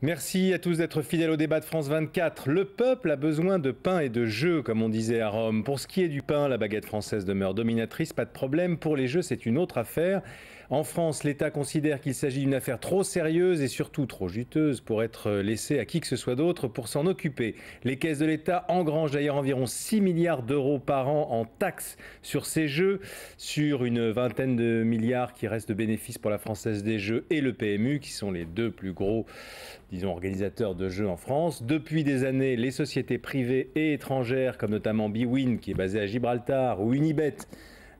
Merci à tous d'être fidèles au débat de France 24. Le peuple a besoin de pain et de jeux, comme on disait à Rome. Pour ce qui est du pain, la baguette française demeure dominatrice, pas de problème. Pour les jeux, c'est une autre affaire. En France, l'État considère qu'il s'agit d'une affaire trop sérieuse et surtout trop juteuse pour être laissée à qui que ce soit d'autre pour s'en occuper. Les caisses de l'État engrangent d'ailleurs environ 6 milliards d'euros par an en taxes sur ces jeux, sur une vingtaine de milliards qui restent de bénéfices pour la Française des Jeux et le PMU, qui sont les deux plus gros, disons, organisateurs de jeux en France. Depuis des années, les sociétés privées et étrangères, comme notamment bwin, qui est basée à Gibraltar, ou Unibet,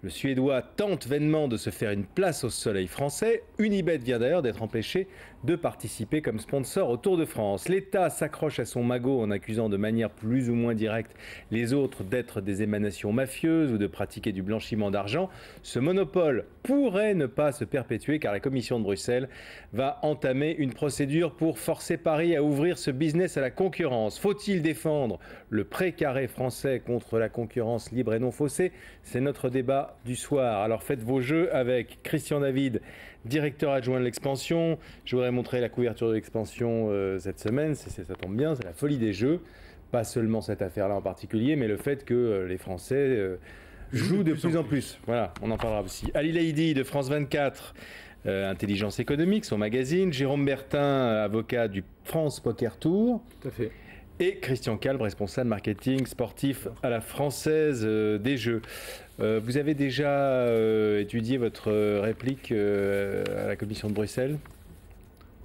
le Suédois, tente vainement de se faire une place au soleil français. Unibet vient d'ailleurs d'être empêché de participer comme sponsor au Tour de France. L'État s'accroche à son magot en accusant de manière plus ou moins directe les autres d'être des émanations mafieuses ou de pratiquer du blanchiment d'argent. Ce monopole pourrait ne pas se perpétuer car la Commission de Bruxelles va entamer une procédure pour forcer Paris à ouvrir ce business à la concurrence. Faut-il défendre le précaré français contre la concurrence libre et non faussée? C'est notre débat du soir. Alors faites vos jeux avec Christian David, directeur adjoint de l'expansion. Je voudrais montrer la couverture de l'expansion cette semaine. Ça tombe bien, c'est la folie des jeux. Pas seulement cette affaire-là en particulier, mais le fait que les Français jouent de plus en plus. Voilà, on en parlera aussi. Ali Laïdi de France 24, Intelligence économique, son magazine. Jérôme Bertin, avocat du France Poker Tour. Tout à fait. Et Christian Calbre, responsable marketing sportif à la Française des Jeux. Vous avez déjà étudié votre réplique à la Commission de Bruxelles ?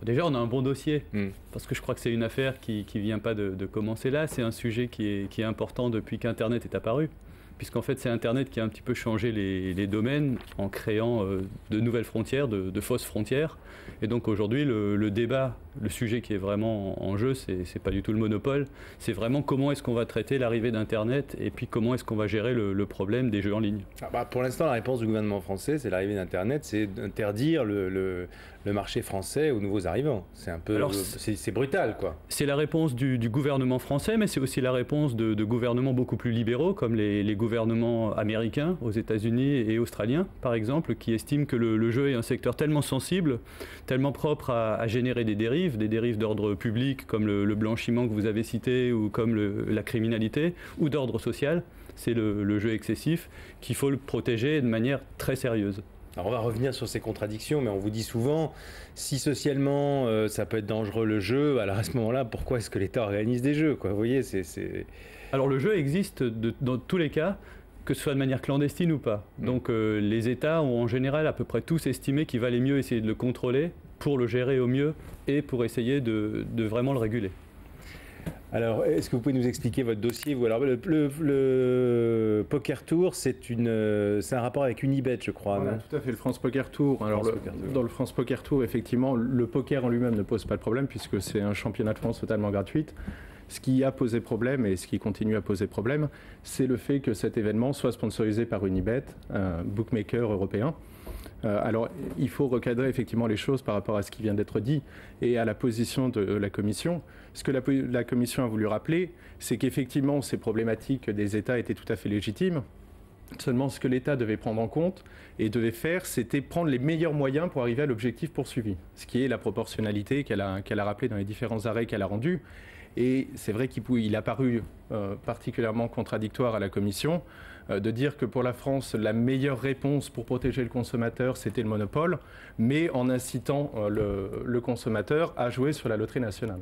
Déjà, on a un bon dossier, parce que je crois que c'est une affaire qui ne vient pas de commencer là. C'est un sujet qui est important depuis qu'Internet est apparu. Puisqu'en fait, c'est Internet qui a un petit peu changé les domaines en créant de nouvelles frontières, de fausses frontières. Et donc aujourd'hui, le débat, le sujet qui est vraiment en jeu, c'est pas du tout le monopole. C'est vraiment comment est-ce qu'on va traiter l'arrivée d'Internet et puis comment est-ce qu'on va gérer le problème des jeux en ligne. Pour l'instant, la réponse du gouvernement français, c'est l'arrivée d'Internet, c'est d'interdire le marché français aux nouveaux arrivants. C'est un peu, c'est brutal, quoi. C'est la réponse du gouvernement français, mais c'est aussi la réponse de gouvernements beaucoup plus libéraux, comme les gouvernements américains, aux États-Unis et australiens, par exemple, qui estiment que le jeu est un secteur tellement sensible, tellement propre à générer des dérives d'ordre public, comme le blanchiment que vous avez cité, ou comme la criminalité, ou d'ordre social, c'est le jeu excessif, qu'il faut le protéger de manière très sérieuse. Alors on va revenir sur ces contradictions, mais on vous dit souvent, si socialement ça peut être dangereux le jeu, alors à ce moment-là, pourquoi est-ce que l'État organise des jeux, quoi ? Vous voyez, c'est... Alors le jeu existe dans tous les cas, que ce soit de manière clandestine ou pas. Donc les États ont en général à peu près tous estimé qu'il valait mieux essayer de le contrôler pour le gérer au mieux et pour essayer de vraiment le réguler. Alors, est-ce que vous pouvez nous expliquer votre dossier, vous ? Alors, le Poker Tour, c'est un rapport avec Unibet, je crois. Voilà, tout à fait, le France Poker Tour. Alors, dans le France Poker Tour, effectivement, le poker en lui-même ne pose pas de problème puisque c'est un championnat de France totalement gratuit. Ce qui a posé problème et ce qui continue à poser problème, c'est le fait que cet événement soit sponsorisé par Unibet, un bookmaker européen. Alors, il faut recadrer effectivement les choses par rapport à ce qui vient d'être dit et à la position de la Commission. Ce que la Commission a voulu rappeler, c'est qu'effectivement, ces problématiques des États étaient tout à fait légitimes. Seulement, ce que l'État devait prendre en compte et devait faire, c'était prendre les meilleurs moyens pour arriver à l'objectif poursuivi, ce qui est la proportionnalité qu'elle a rappelé dans les différents arrêts qu'elle a rendus. Et c'est vrai qu'il a paru particulièrement contradictoire à la Commission de dire que pour la France, la meilleure réponse pour protéger le consommateur, c'était le monopole, mais en incitant le consommateur à jouer sur la loterie nationale.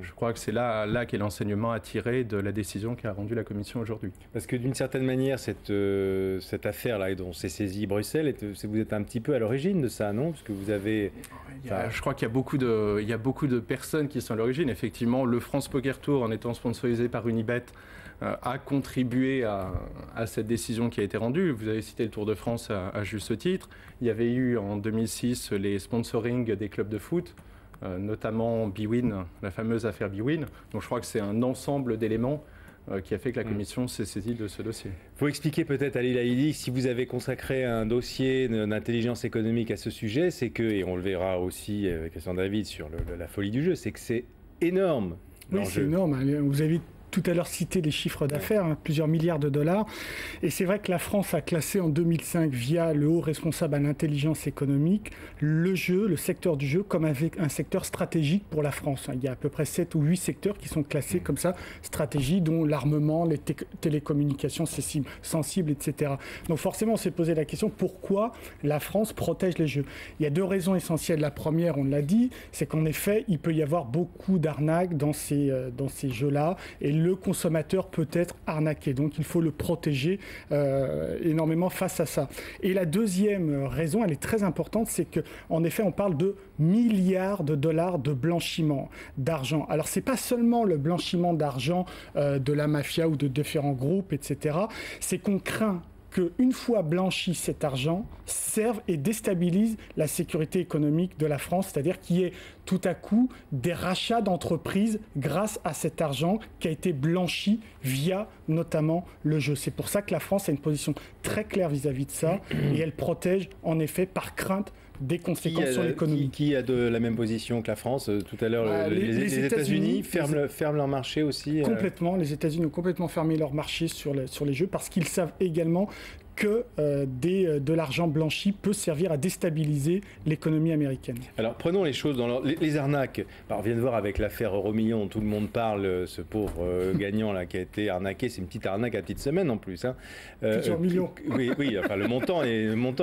Je crois que c'est là qu'est l'enseignement à tirer de la décision qu'a rendue la Commission aujourd'hui. Parce que d'une certaine manière, cette affaire-là dont s'est saisie Bruxelles, vous êtes un petit peu à l'origine de ça, non ? Parce que vous avez... Je crois qu'il y a beaucoup de personnes qui sont à l'origine. Effectivement, le France Poker Tour, en étant sponsorisé par Unibet, a contribué à cette décision qui a été rendue. Vous avez cité le Tour de France à juste titre. Il y avait eu en 2006 les sponsorings des clubs de foot, notamment bwin, la fameuse affaire bwin. Donc je crois que c'est un ensemble d'éléments qui a fait que la Commission s'est saisie de ce dossier. Il faut expliquer peut-être à Ali Laïdi, si vous avez consacré un dossier d'intelligence économique à ce sujet, c'est que, et on le verra aussi avec Christian David sur la folie du jeu, c'est que c'est énorme. Oui, c'est énorme. Vous avez tout à l'heure cité les chiffres d'affaires, plusieurs milliards de dollars. Et c'est vrai que la France a classé en 2005, via le haut responsable à l'intelligence économique, le secteur du jeu, comme un secteur stratégique pour la France. Il y a à peu près 7 ou 8 secteurs qui sont classés comme ça, stratégie, dont l'armement, les télécommunications sensibles, etc. Donc forcément, on s'est posé la question, pourquoi la France protège les jeux ? Il y a 2 raisons essentielles. La première, on l'a dit, c'est qu'en effet, il peut y avoir beaucoup d'arnaques dans ces jeux-là, et le consommateur peut être arnaqué. Donc il faut le protéger énormément face à ça. Et la deuxième raison, elle est très importante, c'est qu'en effet, on parle de milliards de dollars de blanchiment d'argent. Alors c'est pas seulement le blanchiment d'argent de la mafia ou de différents groupes, etc. C'est qu'on craint qu'une fois blanchi cet argent, serve et déstabilise la sécurité économique de la France, c'est-à-dire qu'il y ait tout à coup des rachats d'entreprises grâce à cet argent qui a été blanchi via notamment le jeu. C'est pour ça que la France a une position très claire vis-à-vis de ça, et elle protège en effet par crainte des conséquences sur l'économie. Qui a de la même position que la France ? Tout à l'heure, les États-Unis ferment leur marché aussi. Complètement. Les États-Unis ont complètement fermé leur marché sur les jeux, parce qu'ils savent également que de l'argent blanchi peut servir à déstabiliser l'économie américaine. Alors prenons les choses dans les arnaques. Alors, on vient de voir avec l'affaire Euromillions, tout le monde parle, ce pauvre gagnant là qui a été arnaqué, c'est une petite arnaque à petite semaine en plus. Plusieurs millions. Oui, enfin, le montant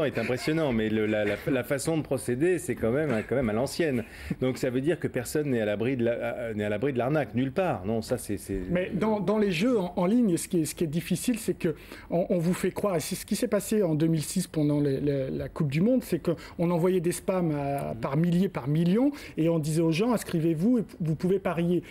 est impressionnant, mais la façon de procéder, c'est quand même à l'ancienne. Donc ça veut dire que personne n'est à l'abri de l'arnaque, nulle part. Non, ça c'est. Mais dans les jeux en ligne, ce qui est difficile, c'est que on vous fait croire, et c'est ce qui s'est passé en 2006 pendant la Coupe du Monde, c'est qu'on envoyait des spams par milliers, par millions, et on disait aux gens, inscrivez-vous et vous pouvez parier.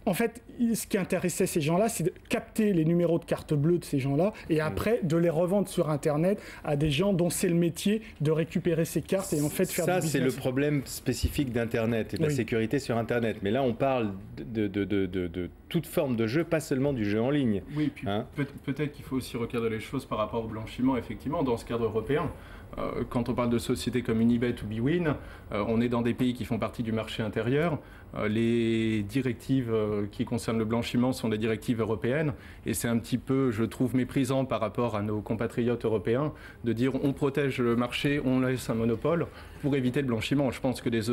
En fait, ce qui intéressait ces gens-là, c'est de capter les numéros de carte bleue de ces gens-là, et après de les revendre sur Internet à des gens dont c'est le métier de récupérer ces cartes et en fait faire du business. Ça, c'est le problème spécifique d'Internet et de la sécurité sur Internet. Mais là, on parle de toute forme de jeu, pas seulement du jeu en ligne. Oui, puis peut-être qu'il faut aussi recadrer les choses par rapport au blanchiment, effectivement, dans ce cadre européen. Quand on parle de sociétés comme Unibet ou bwin, on est dans des pays qui font partie du marché intérieur. Les directives qui concernent le blanchiment sont des directives européennes, et c'est un petit peu, je trouve, méprisant par rapport à nos compatriotes européens de dire on protège le marché, on laisse un monopole pour éviter le blanchiment. Je pense que les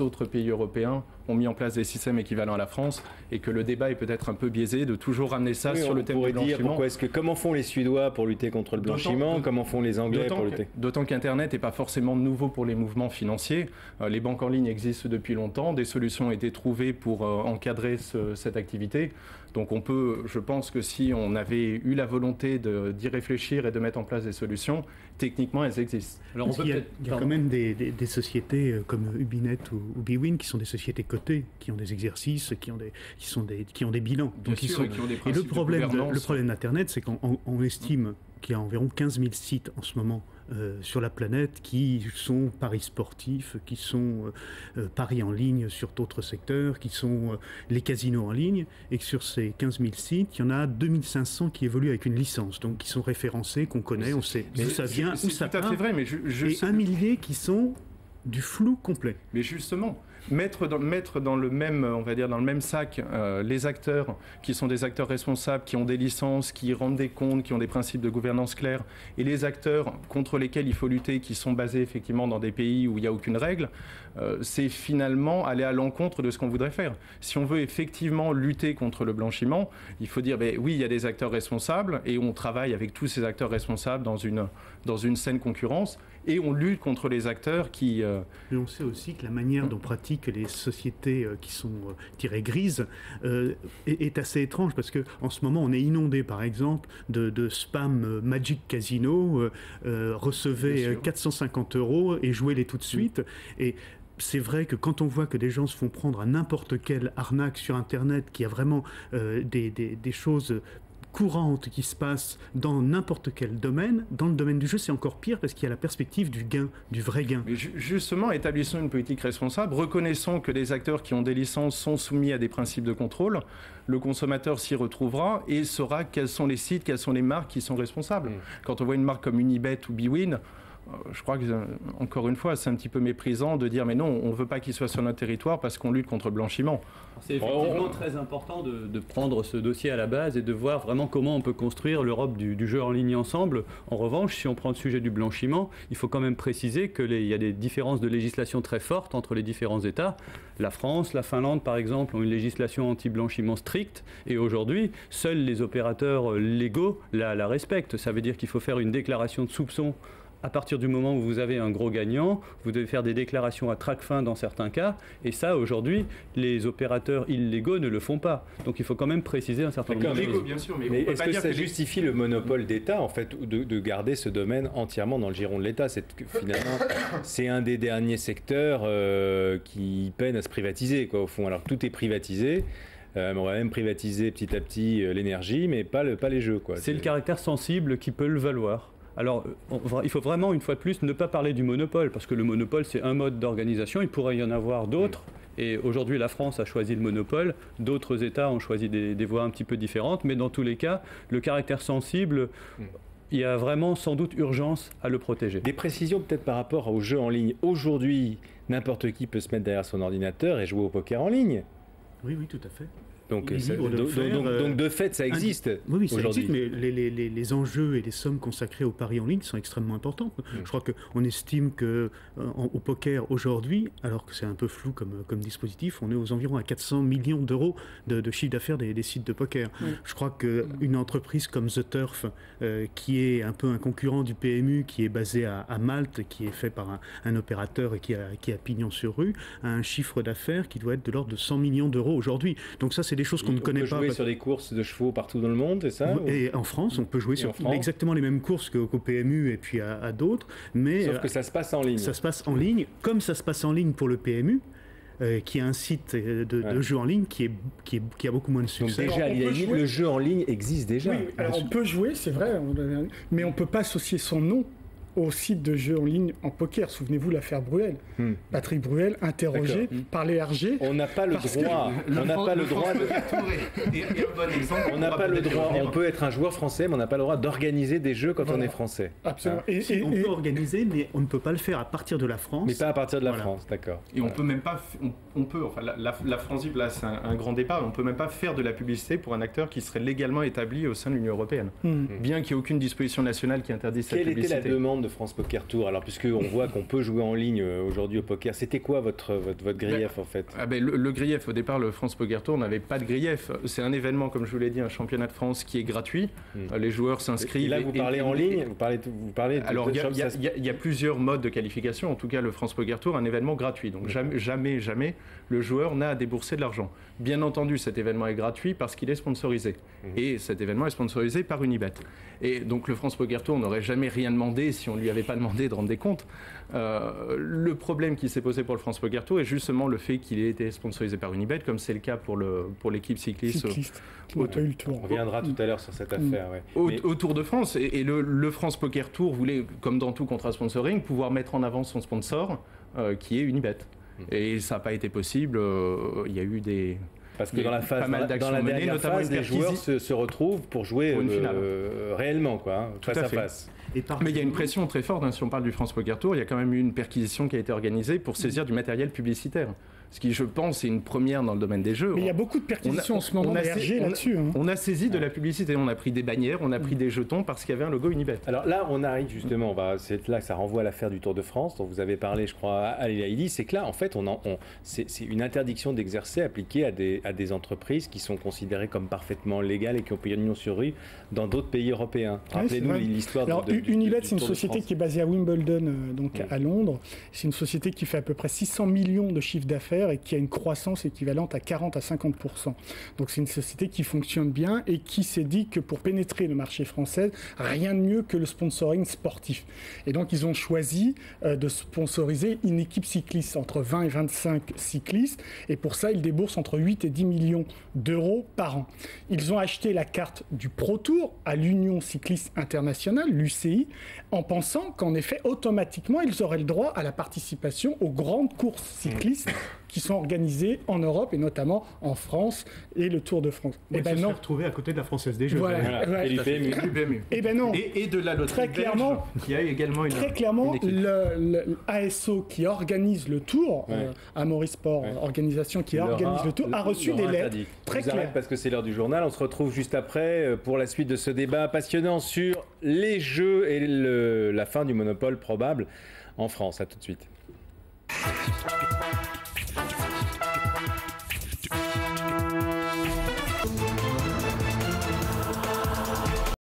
autres pays européens ont mis en place des systèmes équivalents à la France, et que le débat est peut-être un peu biaisé de toujours ramener ça sur le thème du blanchiment. Comment font les Suédois pour lutter contre le blanchiment ? Comment font les Anglais pour lutter ? D'autant qu'Internet n'est pas forcément nouveau pour les mouvements financiers. Les banques en ligne existent depuis longtemps. Des solutions ont été trouvées pour encadrer cette activité. Donc je pense que si on avait eu la volonté d'y réfléchir et de mettre en place des solutions, techniquement elles existent. Alors il y a quand même des sociétés comme Ubinet ou bwin qui sont des sociétés cotées, qui ont des exercices, qui ont des bilans. Donc et le problème d'Internet, c'est qu'on estime qu'il y a environ 15 000 sites en ce moment sur la planète qui sont paris sportifs, qui sont paris en ligne sur d'autres secteurs, qui sont les casinos en ligne, et que sur ces 15 000 sites, il y en a 2500 qui évoluent avec une licence, donc qui sont référencés, qu'on connaît, on sait d'où ça vient, où ça part, et 1 millier qui sont du flou complet. Mais justement, mettre dans le même, on va dire, dans le même sac les acteurs qui sont des acteurs responsables, qui ont des licences, qui rendent des comptes, qui ont des principes de gouvernance clairs, et les acteurs contre lesquels il faut lutter, qui sont basés effectivement dans des pays où il n'y a aucune règle, c'est finalement aller à l'encontre de ce qu'on voudrait faire. Si on veut effectivement lutter contre le blanchiment, il faut dire, oui, il y a des acteurs responsables, et on travaille avec tous ces acteurs responsables dans une saine concurrence, et on lutte contre les acteurs qui... Mais on sait aussi que la manière dont pratiquent les sociétés qui sont tirées grises est assez étrange, parce qu'en ce moment, on est inondé, par exemple, de spam Magic Casino, recevez 450 € et jouez-les tout de suite. Et c'est vrai que quand on voit que des gens se font prendre à n'importe quelle arnaque sur Internet, qu'il y a vraiment des choses courantes qui se passent dans n'importe quel domaine, dans le domaine du jeu, c'est encore pire parce qu'il y a la perspective du gain, du vrai gain. Mais justement, établissons une politique responsable, reconnaissons que les acteurs qui ont des licences sont soumis à des principes de contrôle, le consommateur s'y retrouvera et saura quels sont les sites, quelles sont les marques qui sont responsables. Quand on voit une marque comme Unibet ou bwin, je crois que, encore une fois, c'est un petit peu méprisant de dire mais non, on ne veut pas qu'il soit sur notre territoire parce qu'on lutte contre le blanchiment. C'est effectivement très important de prendre ce dossier à la base et de voir vraiment comment on peut construire l'Europe du jeu en ligne ensemble. En revanche, si on prend le sujet du blanchiment, il faut quand même préciser qu'il y a des différences de législation très fortes entre les différents États. La France, la Finlande, par exemple, ont une législation anti-blanchiment stricte et aujourd'hui, seuls les opérateurs légaux la respectent. Ça veut dire qu'il faut faire une déclaration de soupçon à partir du moment où vous avez un gros gagnant, vous devez faire des déclarations à Tracfin dans certains cas, et ça, aujourd'hui, les opérateurs illégaux ne le font pas. Donc il faut quand même préciser un certain nombre de choses. Bien sûr, mais est-ce que ça justifie le monopole d'État, en fait, de garder ce domaine entièrement dans le giron de l'État? Finalement, c'est un des derniers secteurs qui peine à se privatiser, quoi, au fond. Alors tout est privatisé. On va même privatiser petit à petit l'énergie, mais pas les jeux, quoi. C'est le caractère sensible qui peut le valoir. Alors, il faut vraiment, une fois de plus, ne pas parler du monopole, parce que le monopole, c'est un mode d'organisation, il pourrait y en avoir d'autres, et aujourd'hui, la France a choisi le monopole, d'autres États ont choisi des voies un petit peu différentes, mais dans tous les cas, le caractère sensible, il y a vraiment sans doute urgence à le protéger. Des précisions peut-être par rapport aux jeux en ligne. Aujourd'hui, n'importe qui peut se mettre derrière son ordinateur et jouer au poker en ligne. Oui, tout à fait. Donc de fait, ça existe. Oui, ça existe, mais les enjeux et les sommes consacrées au pari en ligne sont extrêmement importantes. Je crois qu'on estime qu'au poker aujourd'hui, alors que c'est un peu flou comme dispositif, on est aux environs à 400 millions d'euros de chiffre d'affaires des sites de poker. Je crois qu'une entreprise comme The Turf, qui est un peu un concurrent du PMU, qui est basé à Malte, qui est fait par un opérateur et qui a pignon sur rue, a un chiffre d'affaires qui doit être de l'ordre de 100 millions d'euros aujourd'hui. Donc ça, c'est des choses qu'on ne connaît pas. On peut jouer sur des courses de chevaux partout dans le monde, c'est ça? Et en France, on peut jouer sur exactement les mêmes courses qu'au PMU et puis à d'autres. Sauf que ça se passe en ligne. Ça se passe en ligne, comme ça se passe en ligne pour le PMU. Qui est un site de jeu en ligne qui a beaucoup moins de succès. Donc déjà, le jeu en ligne existe déjà. Oui, alors on peut jouer, c'est vrai, mais on ne peut pas associer son nom au site de jeux en ligne en poker. Souvenez-vous l'affaire Bruel. Patrick Bruel interrogé par les RG. On n'a pas le droit. On n'a pas le droit. On n'a pas le droit. On peut être un joueur français, mais on n'a pas le droit d'organiser des jeux quand on est français. Absolument. On peut organiser, mais on ne peut pas le faire à partir de la France. Mais pas à partir de la France, d'accord. Et on peut même pas. On peut. Enfin, la France libre, là, c'est un grand départ. On peut même pas faire de la publicité pour un acteur qui serait légalement établi au sein de l'Union européenne, bien qu'il n'y ait aucune disposition nationale qui interdise cette publicité. Quelle était la demande de France Poker Tour? Alors, puisqu'on voit qu'on peut jouer en ligne aujourd'hui au poker, c'était quoi votre grief en fait? Le grief, au départ, le France Poker Tour n'avait pas de grief. C'est un événement, comme je vous l'ai dit, un championnat de France qui est gratuit. Les joueurs s'inscrivent. Et là, vous parlez en ligne? Vous parlez alors, il y a plusieurs modes de qualification. En tout cas, le France Poker Tour, un événement gratuit. Donc, jamais, le joueur n'a à débourser de l'argent. Bien entendu, cet événement est gratuit parce qu'il est sponsorisé. Et cet événement est sponsorisé par Unibet. Et donc, le France Poker Tour n'aurait jamais rien demandé si on ne lui avait pas demandé de rendre des comptes. Le problème qui s'est posé pour le France Poker Tour est justement le fait qu'il ait été sponsorisé par Unibet, comme c'est le cas pour l'équipe cycliste. On reviendra tout à l'heure sur cette affaire. Au Tour de France. Et le France Poker Tour voulait, comme dans tout contrat sponsoring, pouvoir mettre en avant son sponsor, qui est Unibet. Et ça n'a pas été possible. Il y a eu des... Parce que dans la dernière phase, les joueurs se retrouvent pour jouer réellement, quoi, face à face. Mais il y a une pression très forte, si on parle du France Poker Tour, il y a quand même eu une perquisition qui a été organisée pour saisir du matériel publicitaire. Ce qui, je pense, est une première dans le domaine des jeux. Mais il y a beaucoup de perquisitions en ce moment là-dessus. On a saisi de la publicité, on a pris des bannières, on a pris des jetons parce qu'il y avait un logo Unibet. Alors là, on arrive justement, c'est là que ça renvoie à l'affaire du Tour de France, dont vous avez parlé, je crois, à Leïli. C'est que là, en fait, c'est une interdiction d'exercer appliquée à des entreprises qui sont considérées comme parfaitement légales et qui ont pignon sur rue dans d'autres pays européens. Rappelez-nous l'histoire de Unibet, c'est une société qui est basée à Wimbledon, donc à Londres. C'est une société qui fait à peu près 600 millions de chiffre d'affaires et qui a une croissance équivalente à 40 à 50%. Donc c'est une société qui fonctionne bien et qui s'est dit que pour pénétrer le marché français, rien de mieux que le sponsoring sportif. Et donc ils ont choisi de sponsoriser une équipe cycliste, entre 20 et 25 cyclistes, et pour ça ils déboursent entre 8 et 10 millions d'euros par an. Ils ont acheté la carte du Pro Tour à l'Union cycliste internationale, l'UCI, en pensant qu'en effet, automatiquement, ils auraient le droit à la participation aux grandes courses cyclistes qui sont organisés en Europe et notamment en France et le Tour de France. Et ben non, retrouvé à côté de la Française des Jeux. Voilà. Et l'UPMU. Et ben non. Et de la loterie très clairement, qui a également une. Très clairement, le ASO qui organise le Tour, Amaury Sport, organisation qui organise le Tour, a reçu des lettres très claires. Parce que c'est l'heure du journal. On se retrouve juste après pour la suite de ce débat passionnant sur les jeux et la fin du monopole probable en France. À tout de suite.